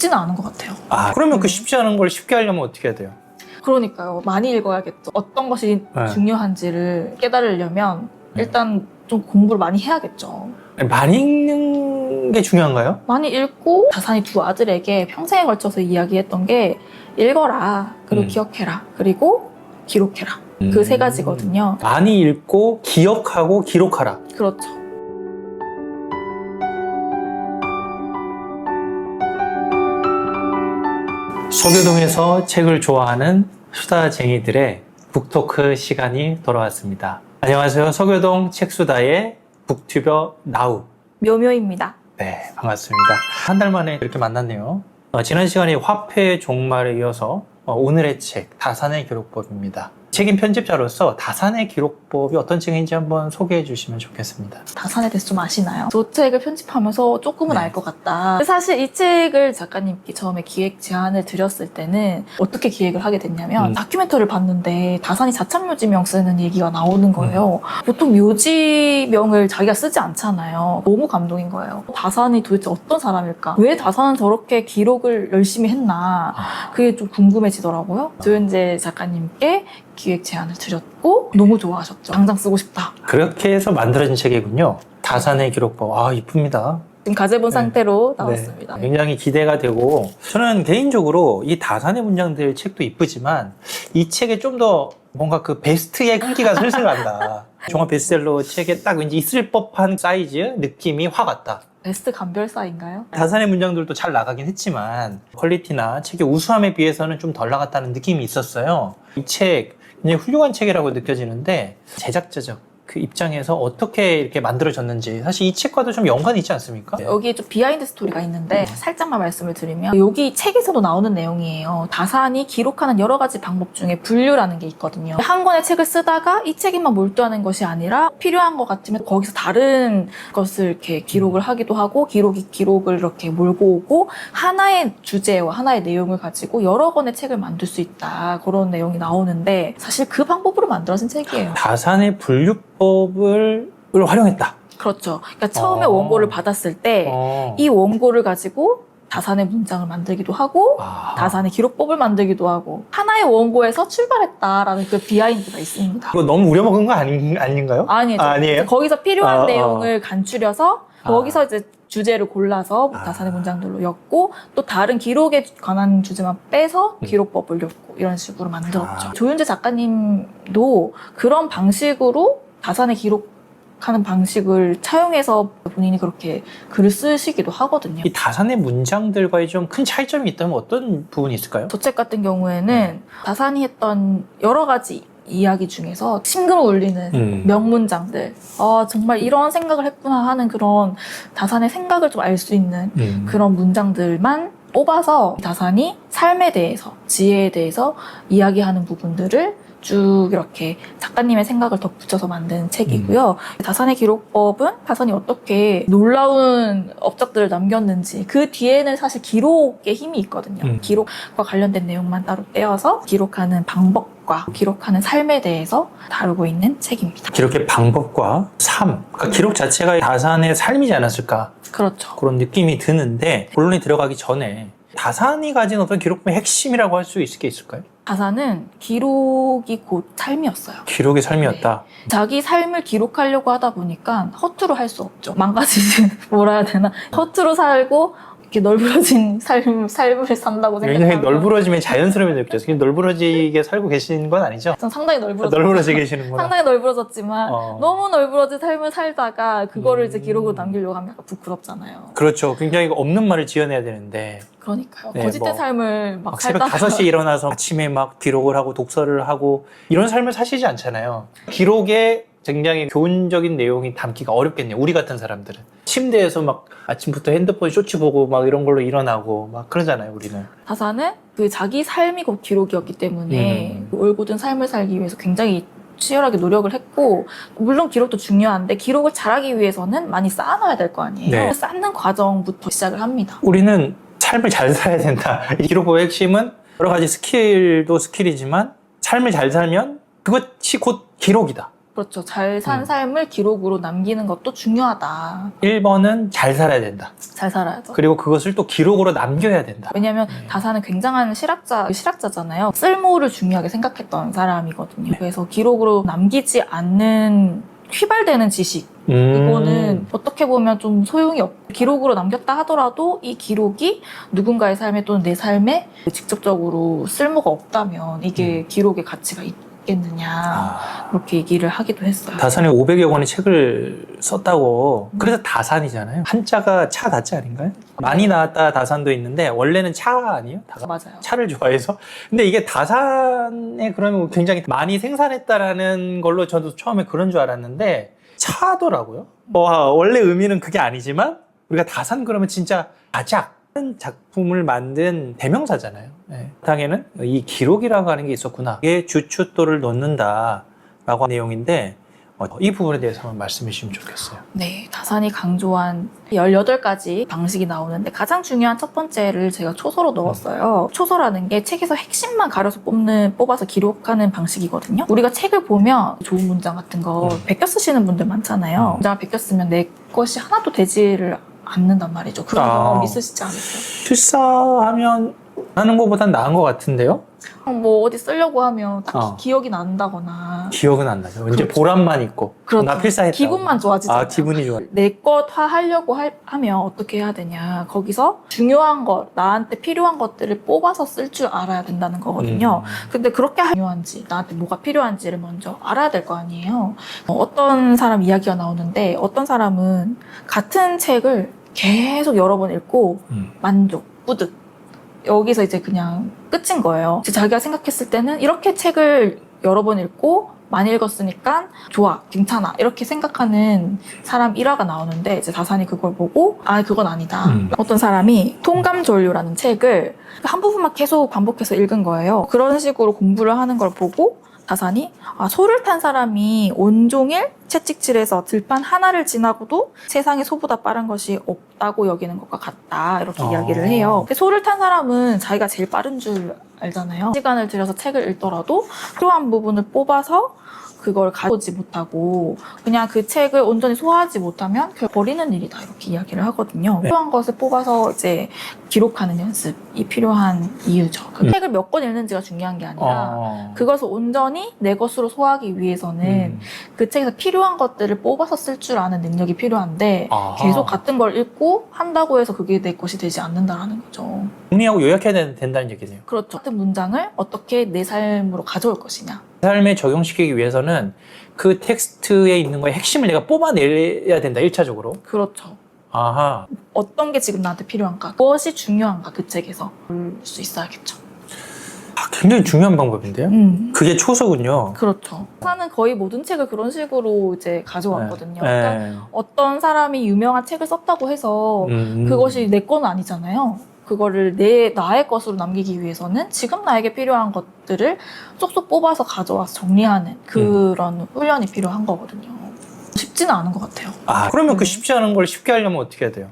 쉽지는 않은 것 같아요. 그러면 그 쉽지 않은 걸 쉽게 하려면 어떻게 해야 돼요? 그러니까요. 많이 읽어야겠죠. 어떤 것이 중요한지를 깨달으려면 일단 좀 공부를 많이 해야겠죠. 많이 읽는 게 중요한가요? 많이 읽고 다산이 두 아들에게 평생에 걸쳐서 이야기했던 게 읽어라, 그리고 기억해라, 그리고 기록해라. 그 세 가지거든요. 많이 읽고 기억하고 기록하라. 그렇죠. 서교동에서 책을 좋아하는 수다쟁이들의 북토크 시간이 돌아왔습니다. 안녕하세요. 서교동 책수다의 북튜버 나우 묘묘입니다. 네, 반갑습니다. 한 달 만에 이렇게 만났네요. 지난 시간에 화폐 종말에 이어서 오늘의 책 다산의 기록법입니다. 책임 편집자로서 다산의 기록법이 어떤 책인지 한번 소개해 주시면 좋겠습니다. 다산에 대해서 좀 아시나요? 저 책을 편집하면서 조금은 알 것 같다. 사실 이 책을 작가님께 처음에 기획 제안을 드렸을 때는 어떻게 기획을 하게 됐냐면 다큐멘터리를 봤는데 다산이 자참묘지명 쓰는 얘기가 나오는 거예요. 보통 묘지명을 자기가 쓰지 않잖아요. 너무 감동인 거예요. 다산이 도대체 어떤 사람일까? 왜 다산은 저렇게 기록을 열심히 했나? 그게 좀 궁금해지더라고요. 조윤재 작가님께 기획 제안을 드렸고 너무 좋아하셨죠. 당장 쓰고 싶다. 그렇게 해서 만들어진 책이군요. 다산의 기록법. 이쁩니다. 지금 가져본 상태로 나왔습니다. 네, 굉장히 기대가 되고 저는 개인적으로 이 다산의 문장들 책도 이쁘지만 이 책에 좀 더 뭔가 그 베스트의 끈기가 슬슬 난다. 종합 베스트셀러 책에 딱 왠지 있을 법한 사이즈 느낌이 확 왔다. 베스트 감별사인가요? 다산의 문장들도 잘 나가긴 했지만 퀄리티나 책의 우수함에 비해서는 좀 덜 나갔다는 느낌이 있었어요. 이 책 굉장히 훌륭한 책이라고 느껴지는데 제작자적 그 입장에서 어떻게 이렇게 만들어졌는지 사실 이 책과도 좀 연관이 있지 않습니까? 여기에 좀 비하인드 스토리가 있는데 살짝만 말씀을 드리면 여기 책에서도 나오는 내용이에요. 다산이 기록하는 여러 가지 방법 중에 분류라는 게 있거든요. 한 권의 책을 쓰다가 이 책에만 몰두하는 것이 아니라 필요한 것 같으면 거기서 다른 것을 이렇게 기록을 하기도 하고 기록을 이렇게 몰고 오고 하나의 주제와 하나의 내용을 가지고 여러 권의 책을 만들 수 있다. 그런 내용이 나오는데 사실 그 방법으로 만들어진 책이에요. 다산의 분류법을 활용했다. 그렇죠. 그러니까 처음에 원고를 받았을 때 이 원고를 가지고 다산의 문장을 만들기도 하고 다산의 기록법을 만들기도 하고 하나의 원고에서 출발했다라는 그 비하인드가 있습니다. 이거 너무 우려먹은 거 아닌가요? 아니에요. 거기서 필요한 내용을 간추려서 거기서 이제 주제를 골라서 다산의 문장들로 엮고 또 다른 기록에 관한 주제만 빼서 기록법을 엮고 이런 식으로 만들었죠. 조윤재 작가님도 그런 방식으로 다산의 기록하는 방식을 차용해서 본인이 그렇게 글을 쓰시기도 하거든요. 이 다산의 문장들과의 좀 큰 차이점이 있다면 어떤 부분이 있을까요? 저 책 같은 경우에는 다산이 했던 여러 가지 이야기 중에서 심금을 울리는 명문장들 정말 이런 생각을 했구나 하는 그런 다산의 생각을 좀 알 수 있는 그런 문장들만 뽑아서 다산이 삶에 대해서 지혜에 대해서 이야기하는 부분들을 쭉 이렇게 작가님의 생각을 덧붙여서 만든 책이고요. 다산의 기록법은 다산이 어떻게 놀라운 업적들을 남겼는지 그 뒤에는 사실 기록의 힘이 있거든요. 기록과 관련된 내용만 따로 떼어서 기록하는 방법과 기록하는 삶에 대해서 다루고 있는 책입니다. 기록의 방법과 삶, 그러니까 기록 자체가 다산의 삶이지 않았을까? 그렇죠. 그런 느낌이 드는데 본론에 들어가기 전에 다산이 가진 어떤 기록법의 핵심이라고 할 수 있을 게 있을까요? 다산은 기록이 곧 삶이었어요. 기록의 삶이었다. 네. 자기 삶을 기록하려고 하다 보니까 허투루 할 수 없죠. 망가지진 뭐라 해야 되나? 허투루 살고 이렇게 널브러진 삶을 산다고 생각하면 굉장히 널브러짐에 자연스러움이 느껴져요. 널브러지게 살고 계신 건 아니죠? 전 상당히 널브러져 계시는구나. 상당히 널브러졌지만 너무 널브러진 삶을 살다가 그거를 이제 기록으로 남기려고 하면 약간 부끄럽잖아요. 그렇죠. 굉장히 없는 말을 지어내야 되는데 그러니까요. 네, 거짓된 삶을 막 새벽 살다가 5시에 일어나서 아침에 막 기록을 하고 독서를 하고 이런 삶을 사시지 않잖아요. 기록에 굉장히 교훈적인 내용이 담기가 어렵겠네요. 우리 같은 사람들은. 침대에서 막 아침부터 핸드폰 쇼츠 보고 막 이런 걸로 일어나고 막 그러잖아요, 우리는. 다산은 그 자기 삶이 곧 기록이었기 때문에 올곧은 삶을 살기 위해서 굉장히 치열하게 노력을 했고 물론 기록도 중요한데 기록을 잘하기 위해서는 많이 쌓아놔야 될 거 아니에요. 네. 쌓는 과정부터 시작을 합니다. 우리는 삶을 잘 살아야 된다. 이 기록법의 핵심은 여러 가지 스킬도 스킬이지만 삶을 잘 살면 그것이 곧 기록이다. 그렇죠. 잘 산 삶을 기록으로 남기는 것도 중요하다. 1번은 잘 살아야 된다. 잘 살아야죠. 그리고 그것을 또 기록으로 남겨야 된다. 왜냐하면 다사는 굉장한 실학자잖아요. 쓸모를 중요하게 생각했던 사람이거든요. 그래서 기록으로 남기지 않는 휘발되는 지식, 이거는 어떻게 보면 좀 소용이 없고, 기록으로 남겼다 하더라도 이 기록이 누군가의 삶에 또는 내 삶에 직접적으로 쓸모가 없다면 이게 기록의 가치가 있겠느냐, 그렇게 얘기를 하기도 했어요. 다산이 500여 권의 책을 썼다고. 그래서 다산이잖아요. 한자가 차 다자 아닌가요? 많이 나왔다 다산도 있는데 원래는 차 아니에요? 맞아요. 차를 좋아해서. 근데 이게 다산에 그러면 굉장히 많이 생산했다라는 걸로 저도 처음에 그런 줄 알았는데 차더라고요. 원래 의미는 그게 아니지만 우리가 다산 그러면 진짜 다작 작품을 만든 대명사잖아요. 네. 당에는 이 기록이라고 하는 게 있었구나. 이게 주춧돌을 놓는다라고 하는 내용인데 이 부분에 대해서 한번 말씀해 주시면 좋겠어요. 네, 다산이 강조한 18가지 방식이 나오는데 가장 중요한 첫 번째를 제가 초서로 넣었어요. 초서라는 게 책에서 핵심만 가려서 뽑아서 기록하는 방식이거든요. 우리가 책을 보면 좋은 문장 같은 거 베껴 쓰시는 분들 많잖아요. 문장을 베껴 쓰면 내 것이 하나도 되지를 않는단 말이죠. 그런 경험 있으시지 않으세요? 필사하면 하는 것보단 나은 것 같은데요? 뭐 어디 쓰려고 하면 딱히 기억이 난다거나 기억은 안 나죠. 이제 그렇죠. 보람만 있고 그렇죠. 나 필사했다. 기분만 좋아지잖아요. 기분이 좋아. 내 것화 하려고 하면 어떻게 해야 되냐. 거기서 중요한 것, 나한테 필요한 것들을 뽑아서 쓸 줄 알아야 된다는 거거든요. 근데 그렇게 중요한지, 나한테 뭐가 필요한지를 먼저 알아야 될 거 아니에요. 어떤 사람 이야기가 나오는데 어떤 사람은 같은 책을 계속 여러 번 읽고 만족, 뿌듯. 여기서 이제 그냥 끝인 거예요. 자기가 생각했을 때는 이렇게 책을 여러 번 읽고 많이 읽었으니까 좋아, 괜찮아 이렇게 생각하는 사람 일화가 나오는데 이제 다산이 그걸 보고 그건 아니다. 어떤 사람이 통감전류라는 책을 한 부분만 계속 반복해서 읽은 거예요. 그런 식으로 공부를 하는 걸 보고 다산이 소를 탄 사람이 온종일 채찍질해서 들판 하나를 지나고도 세상에 소보다 빠른 것이 없다고 여기는 것과 같다 이렇게 이야기를 해요. 소를 탄 사람은 자기가 제일 빠른 줄 알잖아요. 시간을 들여서 책을 읽더라도 필요한 부분을 뽑아서 그걸 가져오지 못하고 그냥 그 책을 온전히 소화하지 못하면 버리는 일이다 이렇게 이야기를 하거든요. 필요한 것을 뽑아서 이제 기록하는 연습이 필요한 이유죠. 그 책을 몇 권 읽는지가 중요한 게 아니라 그것을 온전히 내 것으로 소화하기 위해서는 그 책에서 필요한 것들을 뽑아서 쓸 줄 아는 능력이 필요한데 계속 같은 걸 읽고 한다고 해서 그게 내 것이 되지 않는다라는 거죠. 정리하고 요약해야 된다는 얘기네요. 그렇죠. 같은 문장을 어떻게 내 삶으로 가져올 것이냐. 삶에 적용시키기 위해서는 그 텍스트에 있는 거의 핵심을 내가 뽑아내야 된다, 1차적으로. 그렇죠. 아하. 어떤 게 지금 나한테 필요한가? 무엇이 중요한가? 그 책에서 볼 수 있어야겠죠. 굉장히 중요한 방법인데요? 그게 초서군요. 그렇죠. 나는 거의 모든 책을 그런 식으로 이제 가져왔거든요. 그러니까 어떤 사람이 유명한 책을 썼다고 해서 그것이 내 건 아니잖아요. 그거를 나의 것으로 남기기 위해서는 지금 나에게 필요한 것들을 쏙쏙 뽑아서 가져와서 정리하는 그런 훈련이 필요한 거거든요. 쉽지는 않은 것 같아요. 그러면 그 쉽지 않은 걸 쉽게 하려면 어떻게 해야 돼요?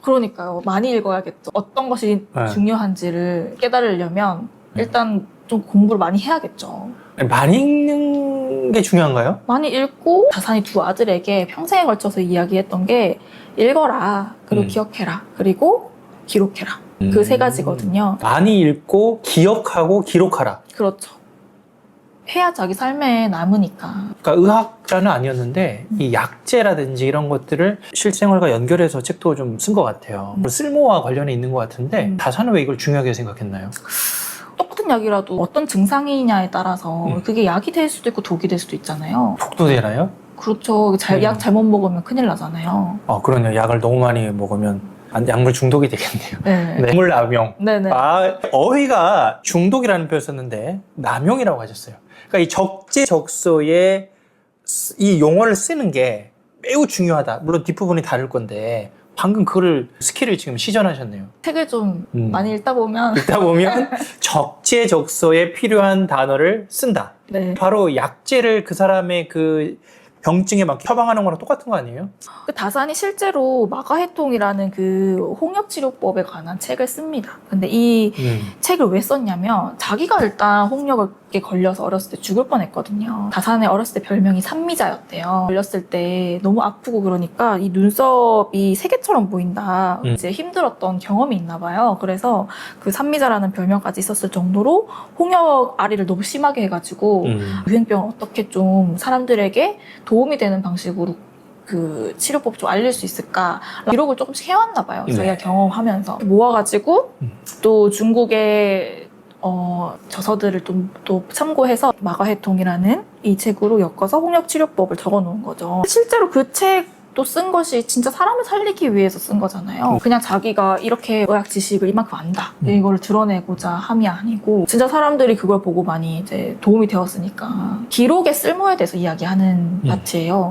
그러니까요. 많이 읽어야겠죠. 어떤 것이 중요한지를 깨달으려면 일단 좀 공부를 많이 해야겠죠. 많이 읽는 게 중요한가요? 많이 읽고 다산이 두 아들에게 평생에 걸쳐서 이야기했던 게 읽어라, 그리고 기억해라, 그리고 기록해라. 그 세 가지거든요. 많이 읽고 기억하고 기록하라. 그렇죠. 해야 자기 삶에 남으니까. 그러니까 의학자는 아니었는데 이 약재라든지 이런 것들을 실생활과 연결해서 책도 좀 쓴 것 같아요. 쓸모와 관련이 있는 것 같은데 다산은 왜 이걸 중요하게 생각했나요? 똑같은 약이라도 어떤 증상이냐에 따라서 그게 약이 될 수도 있고 독이 될 수도 있잖아요. 독도 되나요? 그렇죠. 약 잘못 먹으면 큰일 나잖아요. 그러네요. 약을 너무 많이 먹으면 약물 중독이 되겠네요. 네. 약물 남용. 네네. 어휘가 중독이라는 표현을 썼는데 남용이라고 하셨어요. 그러니까 이 적재적소에 이 용어를 쓰는 게 매우 중요하다. 물론 뒷부분이 다를 건데 방금 그거를 스킬을 지금 시전하셨네요. 책을 좀 많이 읽다 보면 적재적소에 필요한 단어를 쓴다. 네. 바로 약재를 그 사람의 그 병증에 막 처방하는 거랑 똑같은 거 아니에요? 그 다산이 실제로 마가해통이라는 그 홍역치료법에 관한 책을 씁니다. 근데 이 책을 왜 썼냐면 자기가 일단 홍역에 걸려서 어렸을 때 죽을 뻔했거든요. 다산의 어렸을 때 별명이 산미자였대요. 걸렸을 때 너무 아프고 그러니까 이 눈썹이 세계처럼 보인다. 이제 힘들었던 경험이 있나 봐요. 그래서 그 산미자라는 별명까지 있었을 정도로 홍역 아리를 너무 심하게 해가지고 유행병을 어떻게 좀 사람들에게 도움이 되는 방식으로 그 치료법 좀 알릴 수 있을까 기록을 조금씩 해왔나 봐요. 자기가 경험하면서 모아가지고 또 중국의 저서들을 또 참고해서 마가해통이라는 이 책으로 엮어서 홍역 치료법을 적어놓은 거죠. 실제로 그 책도 쓴 것이 진짜 사람을 살리기 위해서 쓴 거잖아요. 그냥 자기가 이렇게 의학 지식을 이만큼 안다 이걸 드러내고자 함이 아니고 진짜 사람들이 그걸 보고 많이 이제 도움이 되었으니까 기록의 쓸모에 대해서 이야기하는 파트예요.